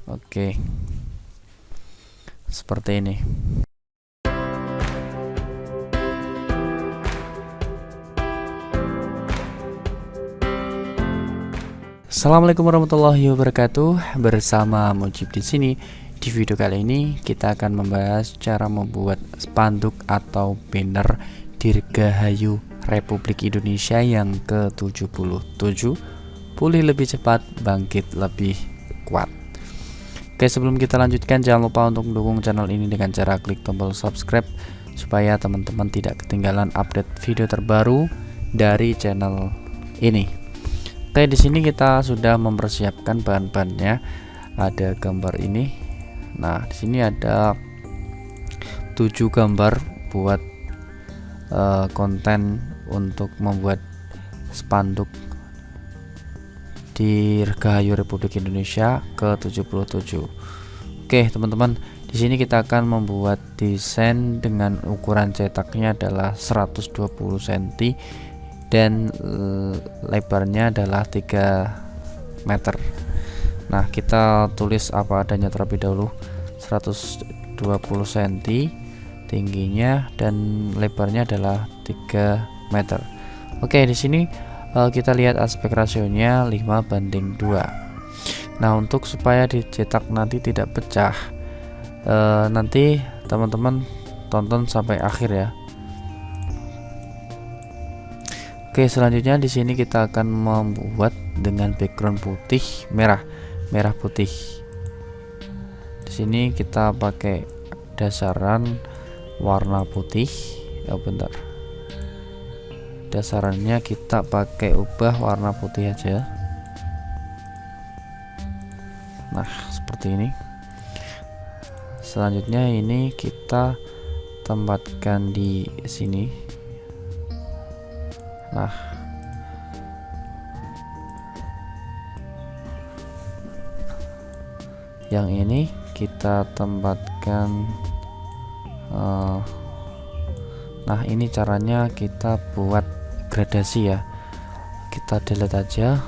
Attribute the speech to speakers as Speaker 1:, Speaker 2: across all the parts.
Speaker 1: Oke, seperti ini. Assalamualaikum warahmatullahi wabarakatuh. Bersama Mujib di sini. Di video kali ini kita akan membahas cara membuat spanduk atau banner Dirgahayu Republik Indonesia yang ke-77. Pulih lebih cepat, bangkit lebih kuat. Oke, sebelum kita lanjutkan, jangan lupa untuk mendukung channel ini dengan cara klik tombol subscribe supaya teman-teman tidak ketinggalan update video terbaru dari channel ini. Oke, di sini kita sudah mempersiapkan bahan-bahannya. Ada gambar ini. Nah, di sini ada 7 gambar buat konten untuk membuat spanduk Dirgahayu Republik Indonesia ke-77. Oke, teman-teman, di sini kita akan membuat desain dengan ukuran cetaknya adalah 120 cm dan lebarnya adalah 3 meter. Nah, kita tulis apa adanya terlebih dahulu. 120 cm tingginya dan lebarnya adalah 3 meter. Oke, di sini kita lihat aspek rasionya 5:2. Nah, untuk supaya dicetak nanti tidak pecah, nanti teman-teman tonton sampai akhir ya. Oke, selanjutnya di sini kita akan membuat dengan background putih merah putih. Di sini kita pakai dasaran warna putih. Bentar. Dasarannya kita pakai ubah warna putih aja. Nah, seperti ini. Selanjutnya ini kita tempatkan di sini. Nah, yang ini kita tempatkan. Nah, ini caranya kita buat gradasi ya. Kita delete aja.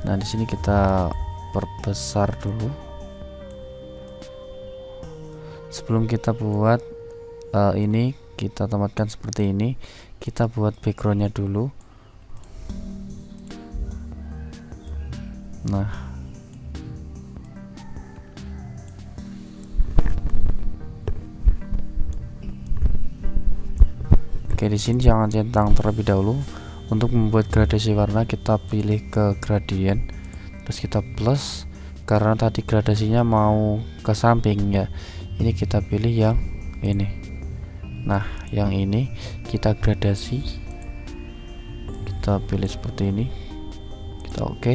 Speaker 1: Nah, di sini kita perbesar dulu. Sebelum kita buat ini, kita tempatkan seperti ini. Kita buat backgroundnya dulu. Nah, oke, di sini jangan centang terlebih dahulu. Untuk membuat gradasi warna kita pilih ke gradient, terus kita plus karena tadi gradasinya mau ke samping ya. Ini kita pilih yang ini. Nah, yang ini kita gradasi, kita pilih seperti ini, kita oke,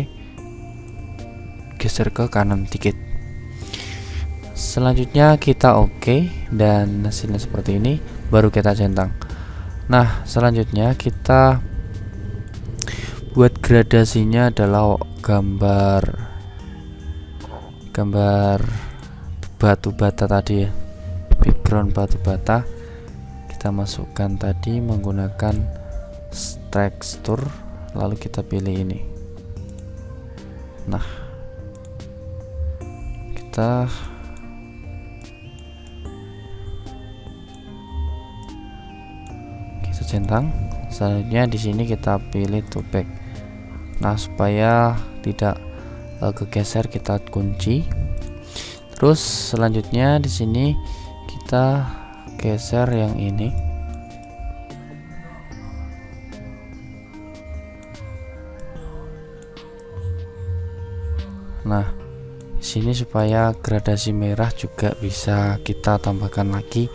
Speaker 1: geser ke kanan dikit. Selanjutnya kita oke dan hasilnya seperti ini, baru kita centang. Nah, selanjutnya kita buat gradasinya adalah gambar batu bata tadi ya, background batu bata. Kita masukkan tadi menggunakan tekstur, lalu kita pilih ini. Nah, kita centang. Selanjutnya di sini kita pilih to back. Nah, supaya tidak kegeser kita kunci. Terus selanjutnya di sini kita geser yang ini. Nah, di sini supaya gradasi merah juga bisa kita tambahkan lagi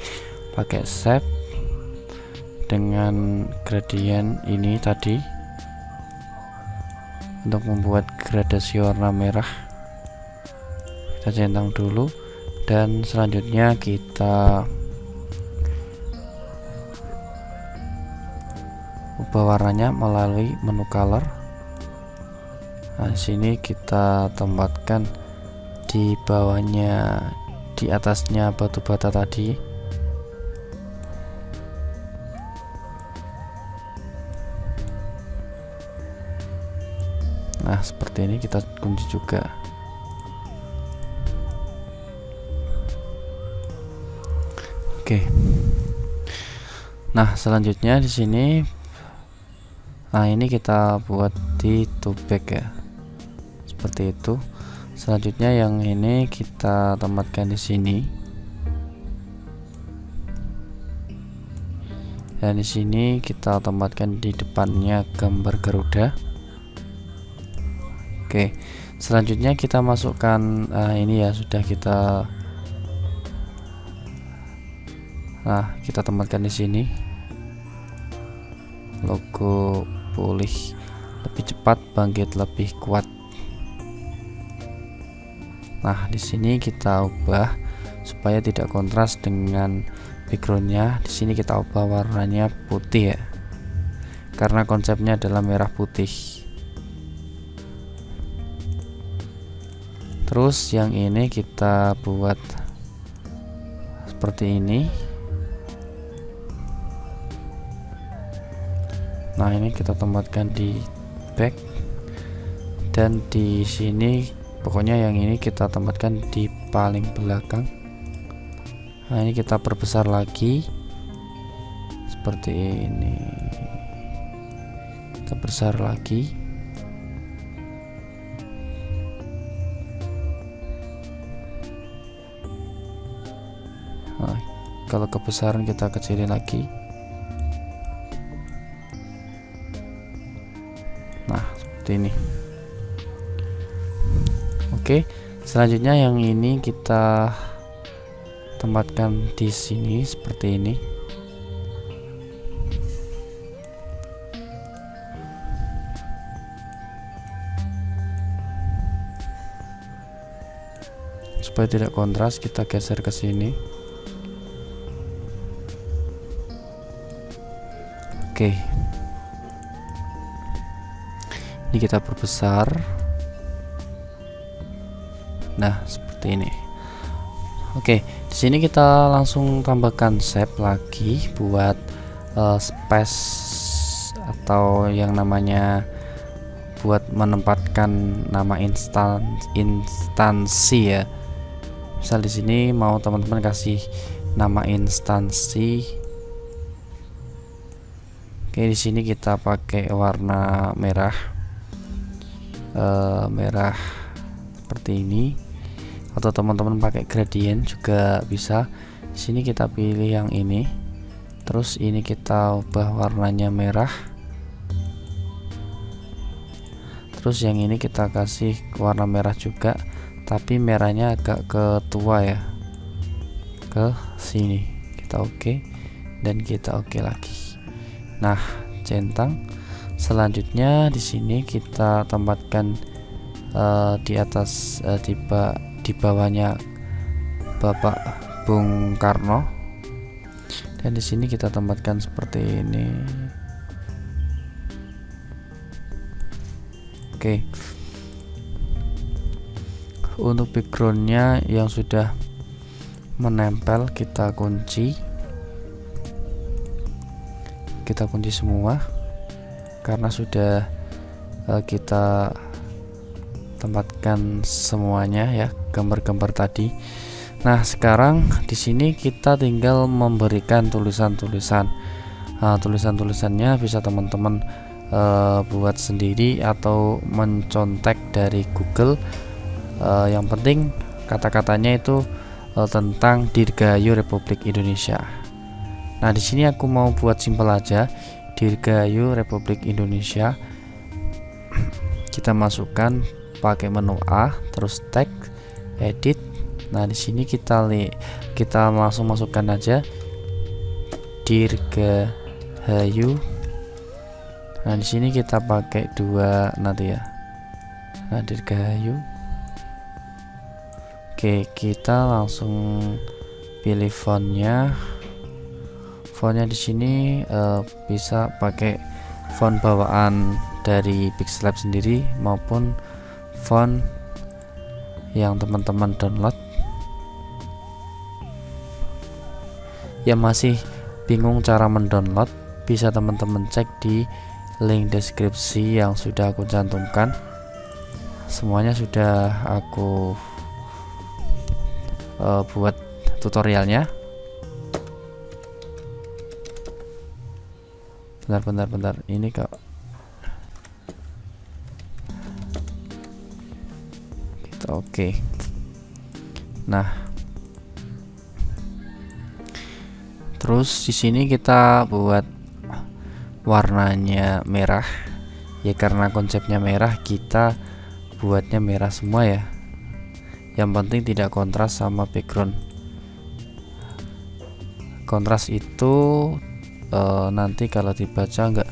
Speaker 1: pakai shape dengan gradient ini tadi untuk membuat gradasi warna merah. Kita centang dulu dan selanjutnya kita ubah warnanya melalui menu color. Nah, sini kita tempatkan di bawahnya, di atasnya batu bata tadi. Nah, seperti ini kita kunci juga. Oke. Nah, selanjutnya di sini, nah ini kita buat di to back ya, seperti itu. Selanjutnya yang ini kita tempatkan di sini, dan di sini kita tempatkan di depannya gambar Garuda. Oke, selanjutnya kita masukkan ini ya, sudah kita, nah kita tempatkan di sini logo pulih lebih cepat, bangkit lebih kuat. Nah, di sini kita ubah supaya tidak kontras dengan backgroundnya. Di sini kita ubah warnanya putih ya, karena konsepnya adalah merah putih. Terus yang ini kita buat seperti ini. Nah, ini kita tempatkan di back, dan di sini pokoknya yang ini kita tempatkan di paling belakang. Nah, ini kita perbesar lagi seperti ini, kita besar lagi. Nah, kalau kebesaran kita kecilin lagi. Nah, seperti ini. Oke, selanjutnya yang ini kita tempatkan di sini seperti ini. Supaya tidak kontras, kita geser ke sini. Oke. Ini kita perbesar. Nah, seperti ini. Oke, di sini kita langsung tambahkan shape lagi buat space atau yang namanya buat menempatkan nama instansi ya. Misal di sini mau teman-teman kasih nama instansi. Oke, di sini kita pakai warna merah, merah seperti ini, atau teman-teman pakai gradient juga bisa. Di sini kita pilih yang ini, terus ini kita ubah warnanya merah, terus yang ini kita kasih warna merah juga, tapi merahnya agak ke tua ya, ke sini. Kita oke, dan kita oke lagi. Nah, centang. Selanjutnya di sini kita tempatkan di atas di bawahnya Bapak Bung Karno, dan di sini kita tempatkan seperti ini. Oke, untuk backgroundnya yang sudah menempel kita kunci semua karena sudah kita tempatkan semuanya ya, gambar-gambar tadi. Nah, sekarang di sini kita tinggal memberikan tulisan-tulisan. Tulisan-tulisannya bisa teman-teman buat sendiri atau mencontek dari Google. Yang penting kata-katanya itu tentang Dirgahayu Republik Indonesia. Nah, di sini aku mau buat simpel aja, Dirgahayu Republik Indonesia. Kita masukkan pakai menu A, terus teks, edit. Nah, di sini kita langsung masukkan aja Dirgahayu. Nah, di sini kita pakai 2 nanti ya. Nah, Dirgahayu. Oke, kita langsung pilih fontnya. Fontnya di sini bisa pakai font bawaan dari Pixellab sendiri maupun font yang teman-teman download. Yang masih bingung cara mendownload, bisa teman-teman cek di link deskripsi yang sudah aku cantumkan. semuanya sudah aku buat tutorialnya. Bentar, ini kok gitu. Oke. Nah, terus di sini kita buat warnanya merah ya, karena konsepnya merah kita buatnya merah semua ya. Yang penting tidak kontras sama background. Kontras itu nanti kalau dibaca nggak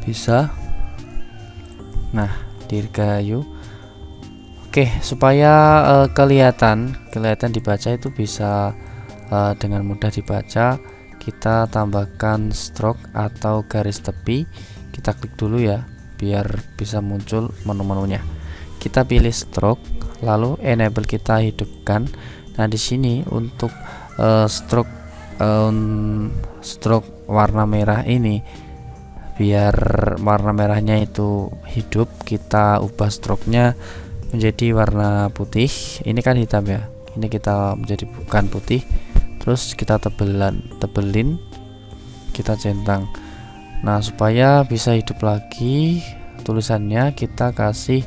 Speaker 1: bisa. Nah, Dirgahayu. Oke, supaya kelihatan dibaca itu bisa dengan mudah dibaca, kita tambahkan stroke atau garis tepi. Kita klik dulu ya biar bisa muncul menu-menunya. Kita pilih stroke, lalu enable kita hidupkan. Nah, di sini untuk stroke warna merah ini, biar warna merahnya itu hidup, kita ubah stroke-nya menjadi warna putih. Ini kan hitam ya, ini kita menjadi bukan putih. Terus kita tebelin, kita centang. Nah, supaya bisa hidup lagi tulisannya, kita kasih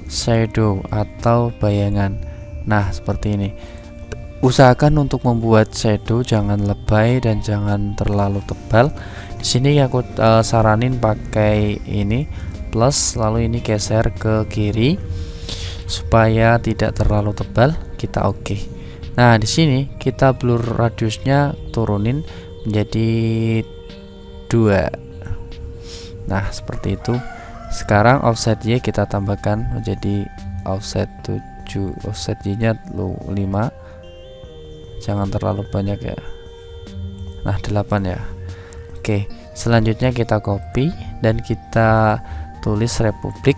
Speaker 1: shadow atau bayangan. Nah, seperti ini. Usahakan untuk membuat shadow jangan lebay dan jangan terlalu tebal. Di sini aku saranin pakai ini plus, lalu ini geser ke kiri supaya tidak terlalu tebal. Kita oke. Nah, di sini kita blur radiusnya turunin menjadi 2. Nah, seperti itu. Sekarang offset Y kita tambahkan menjadi offset 7, offset Y nya 5. Jangan terlalu banyak ya. Nah, 8 ya. Oke, selanjutnya kita copy dan kita tulis Republik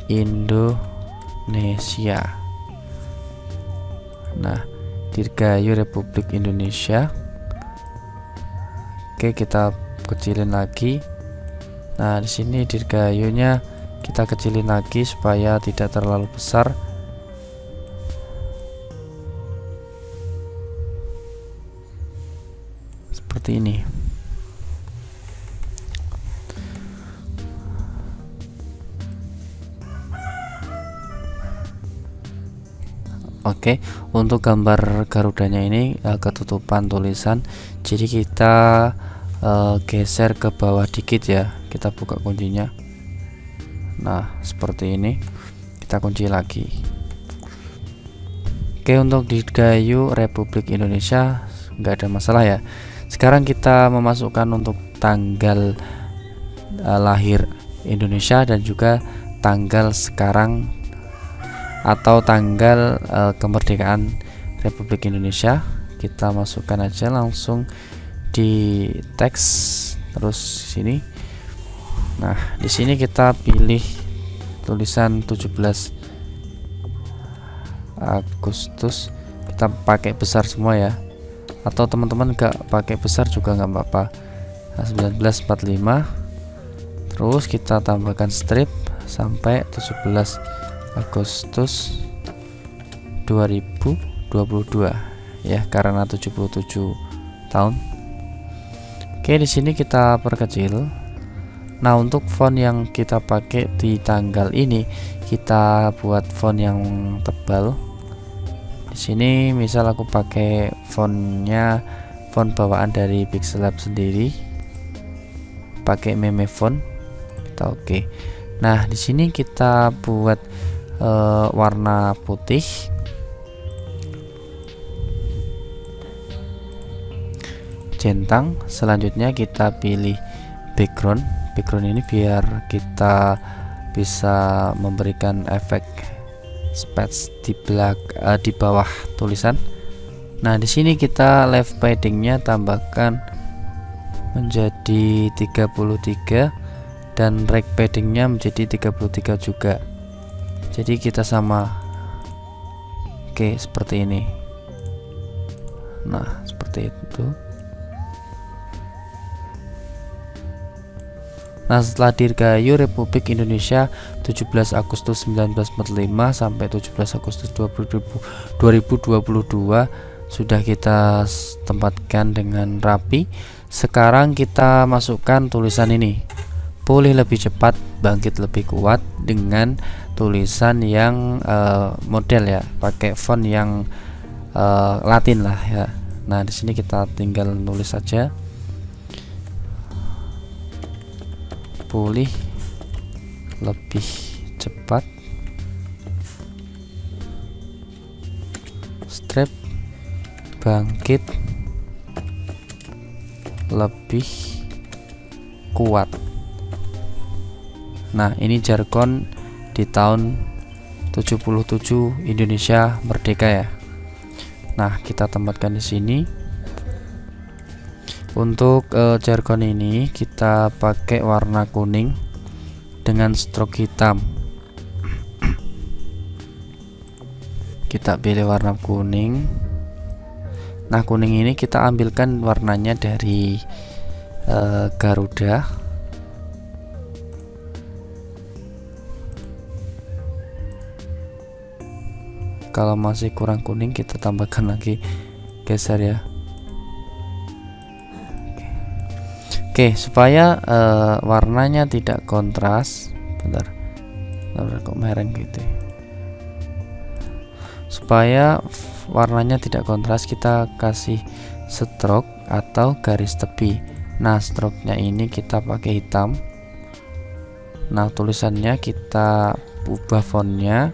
Speaker 1: Indonesia. Nah, Dirgahayu Republik Indonesia. Oke, kita kecilin lagi. Nah, di sini Dirgahayunya kita kecilin lagi supaya tidak terlalu besar. Seperti ini. Oke, untuk gambar Garudanya ini ketutupan tulisan, jadi kita geser ke bawah dikit ya. Kita buka kuncinya. Nah, seperti ini. Kita kunci lagi. Oke, untuk Dirgahayu Republik Indonesia nggak ada masalah ya. Sekarang kita memasukkan untuk tanggal lahir Indonesia dan juga tanggal sekarang atau tanggal kemerdekaan Republik Indonesia. Kita masukkan aja langsung di teks, terus sini. Nah, di sini kita pilih tulisan 17 Agustus. Kita pakai besar semua ya. Atau teman-teman gak pakai besar juga nggak apa-apa. Nah, 1945. Terus kita tambahkan strip sampai 17 Agustus 2022 ya, karena 77 tahun. Oke, di sini kita perkecil. Nah, untuk font yang kita pakai di tanggal ini, kita buat font yang tebal. Di sini misal aku pakai fontnya font bawaan dari Pixellab sendiri, pakai meme font. Kita oke. Nah, di sini kita buat warna putih. Centang. Selanjutnya kita pilih background. Background ini biar kita bisa memberikan efek space di bawah tulisan. Nah, di sini kita left paddingnya tambahkan menjadi 33 dan right paddingnya menjadi 33 juga. Jadi kita sama. Oke, seperti ini. Nah, seperti itu. Nah, setelah Dirgahayu Republik Indonesia 17 Agustus 1945 sampai 17 Agustus 2022 sudah kita tempatkan dengan rapi. Sekarang kita masukkan tulisan ini, pulih lebih cepat, bangkit lebih kuat, dengan tulisan yang model ya, pakai font yang Latin lah ya. Nah, di sini kita tinggal nulis saja, pulih lebih cepat, strip, bangkit lebih kuat. Nah, ini jargon di tahun 77 Indonesia merdeka ya. Nah, kita tempatkan di sini. Untuk jargon ini kita pakai warna kuning dengan stroke hitam. Kita pilih warna kuning. Nah, kuning ini kita ambilkan warnanya dari Garuda. Kalau masih kurang kuning, kita tambahkan lagi, geser ya. Oke, supaya warnanya tidak kontras. Bentar, kok mereng gitu. Supaya warnanya tidak kontras, kita kasih stroke atau garis tepi. Nah, stroke-nya ini kita pakai hitam. Nah, tulisannya kita ubah fontnya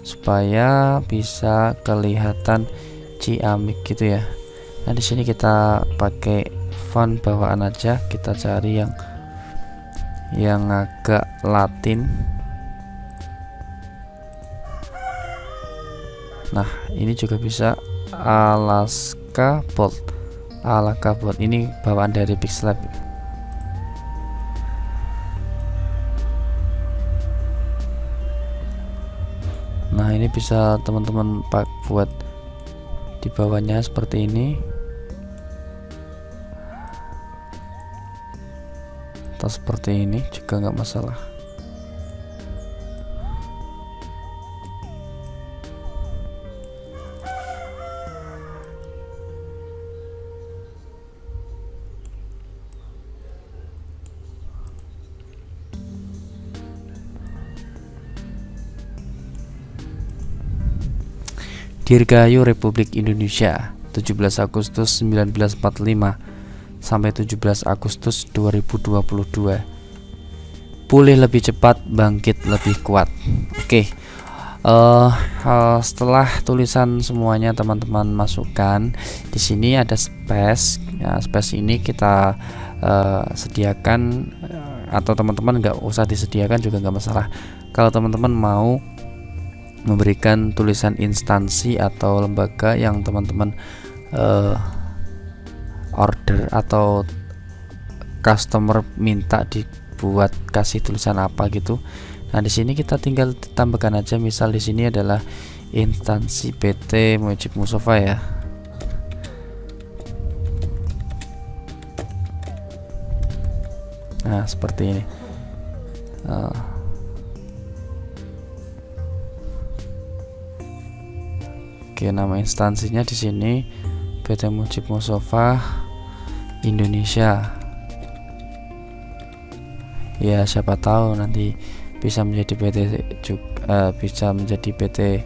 Speaker 1: supaya bisa kelihatan ciamik gitu ya. Nah, di sini kita pakai font bawaan aja, kita cari yang agak Latin. Nah, ini juga bisa Alaska Bold. Ini bawaan dari Pixlab. Nah, ini bisa teman-teman buat di bawahnya seperti ini, atau seperti ini juga nggak masalah. Dirgahayu Republik Indonesia 17 Agustus 1945 sampai 17 Agustus 2022. Pulih lebih cepat, bangkit lebih kuat. Oke. Setelah tulisan semuanya teman-teman masukkan, di sini ada space. Ya, space ini kita sediakan, atau teman-teman nggak usah disediakan juga nggak masalah. Kalau teman-teman mau memberikan tulisan instansi atau lembaga yang teman-teman order atau customer minta dibuat kasih tulisan apa gitu. Nah, di sini kita tinggal tambahkan aja, misal di sini adalah instansi PT Mujib Mustofa ya. Nah, seperti ini. Oke, nama instansinya di sini PT Mujib Mustofa Indonesia. Ya, siapa tahu nanti bisa menjadi PT juga, bisa menjadi PT.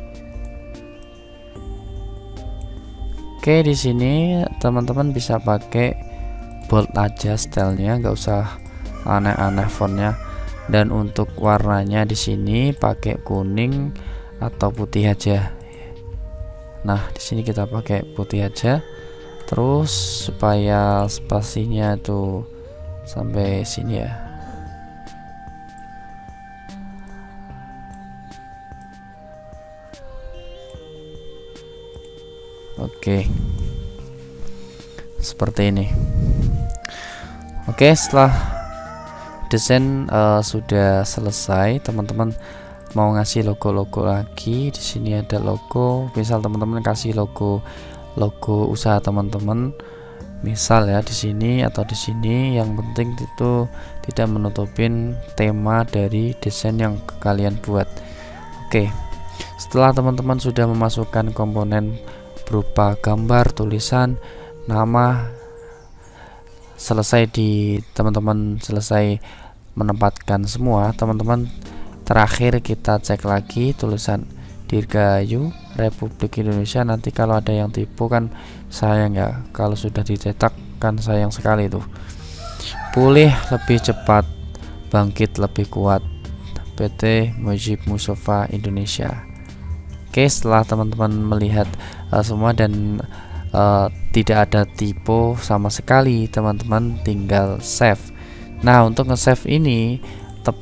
Speaker 1: Oke, di sini teman-teman bisa pakai bold aja stylenya, nggak usah aneh-aneh fontnya. Dan untuk warnanya di sini pakai kuning atau putih aja. Nah, di sini kita pakai putih aja. Terus supaya spasinya tuh sampai sini ya. Oke. Seperti ini. Oke, setelah desain sudah selesai, teman-teman mau ngasih logo-logo lagi. Di sini ada logo, misal teman-teman kasih logo usaha teman-teman. misal ya di sini atau di sini, yang penting itu tidak menutupin tema dari desain yang kalian buat. Oke, setelah teman-teman sudah memasukkan komponen berupa gambar, tulisan, nama, selesai teman-teman selesai menempatkan semua, teman-teman terakhir kita cek lagi tulisan Dirgahayu Republik Indonesia. Nanti kalau ada yang tipu kan sayang ya, kalau sudah dicetak kan sayang sekali tuh. Pulih lebih cepat, bangkit lebih kuat, PT Mujib Mustafa Indonesia. Oke, setelah teman-teman melihat semua dan tidak ada tipe sama sekali, teman-teman tinggal save. Nah, untuk nge-save ini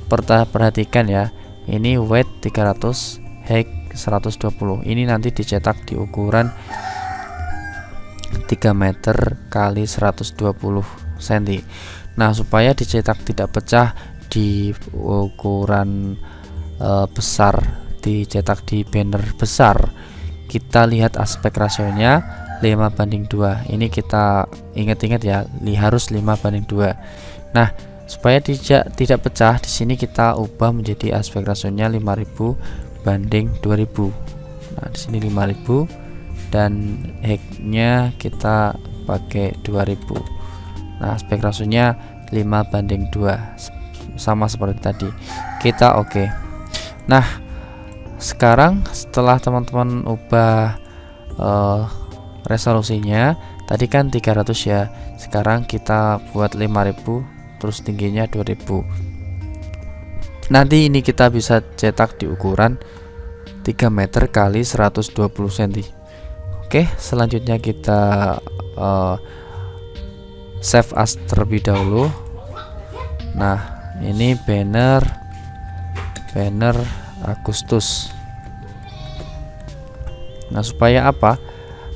Speaker 1: perhatikan ya, ini weight 300, height 120. Ini nanti dicetak di ukuran 3 meter kali 120 cm. Nah, supaya dicetak tidak pecah di ukuran besar, dicetak di banner besar, kita lihat aspek rasionya 5:2. Ini kita ingat-ingat ya, harus 5:2. Nah, supaya tidak pecah, di sini kita ubah menjadi aspek rasionya 50:2000. Nah, di sini 5000 dan height-nya kita pakai 2000. Nah, aspek rasionya 5:2 sama seperti tadi. Kita oke. Nah, sekarang setelah teman-teman ubah resolusinya, tadi kan 300 ya, sekarang kita buat 5000 terus tingginya 2000. Nanti ini kita bisa cetak di ukuran 3 meter kali 120 cm. Oke, selanjutnya kita save as terlebih dahulu. Nah, ini banner Agustus. Nah, supaya apa?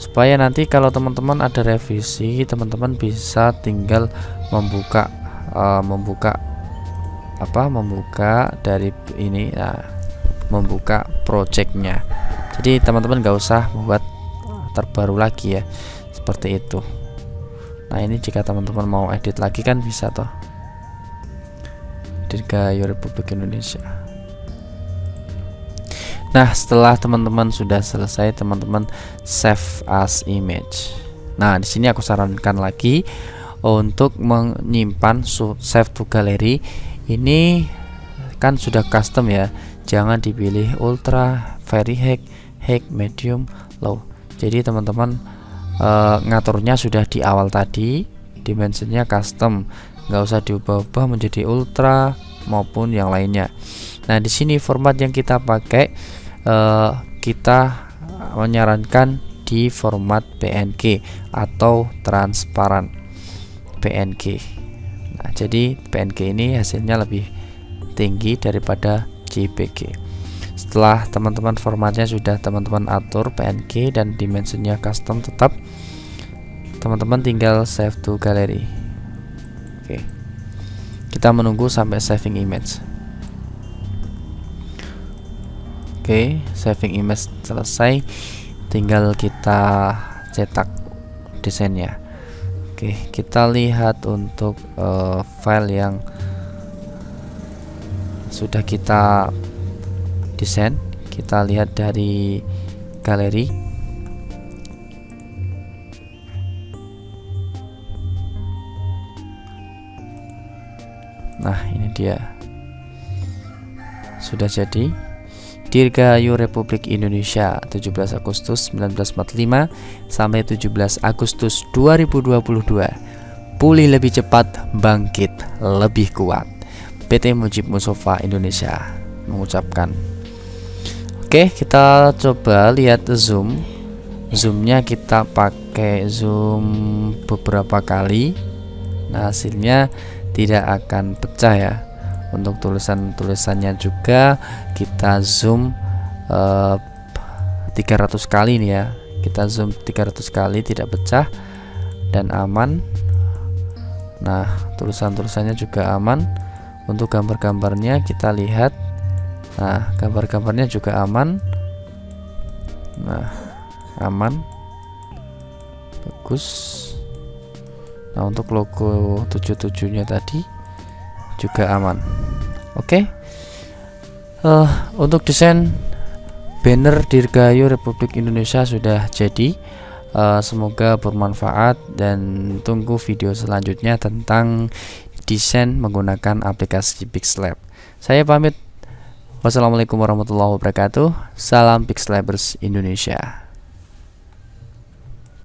Speaker 1: Supaya nanti kalau teman-teman ada revisi, teman-teman bisa tinggal membuka dari ini, nah, membuka projectnya. Jadi teman-teman nggak usah membuat terbaru lagi ya, seperti itu. Nah, ini jika teman-teman mau edit lagi kan bisa toh. Dirgahayu Republik Indonesia. Nah, setelah teman-teman sudah selesai, teman-teman save as image. Nah, di sini aku sarankan lagi untuk menyimpan save to gallery. Ini kan sudah custom ya, jangan dipilih ultra, very high, medium, low. Jadi teman-teman ngaturnya sudah di awal tadi, dimensinya custom, nggak usah diubah-ubah menjadi ultra maupun yang lainnya. Nah, di sini format yang kita pakai, kita menyarankan di format PNG atau transparan PNG. Nah, jadi PNG ini hasilnya lebih tinggi daripada JPG. Setelah teman-teman formatnya sudah teman-teman atur PNG dan dimensinya custom tetap, teman-teman tinggal save to gallery. Oke, kita menunggu sampai saving image. Oke, saving image selesai, tinggal kita cetak desainnya. Oke, kita lihat untuk file yang sudah kita desain. Kita lihat dari galeri. Nah, ini dia, sudah jadi. Dirgahayu Republik Indonesia 17 Agustus 1945 sampai 17 Agustus 2022. Pulih lebih cepat, bangkit lebih kuat. PT Mujib Mustafa Indonesia mengucapkan. Oke, kita coba lihat zoom. Zoomnya kita pakai zoom beberapa kali. Nah, hasilnya tidak akan pecah ya. Untuk tulisannya juga kita zoom 300 kali nih ya. Kita zoom 300 kali tidak pecah dan aman. Nah, tulisannya juga aman. Untuk gambar-gambarnya kita lihat. Nah, gambar-gambarnya juga aman. Nah, aman. Bagus. Nah, untuk logo 77-nya tadi juga aman. Oke. Untuk desain banner Dirgahayu Republik Indonesia sudah jadi. Semoga bermanfaat dan tunggu video selanjutnya tentang desain menggunakan aplikasi Pixlab. Saya pamit. Wassalamualaikum warahmatullahi wabarakatuh. Salam Pixlabers Indonesia.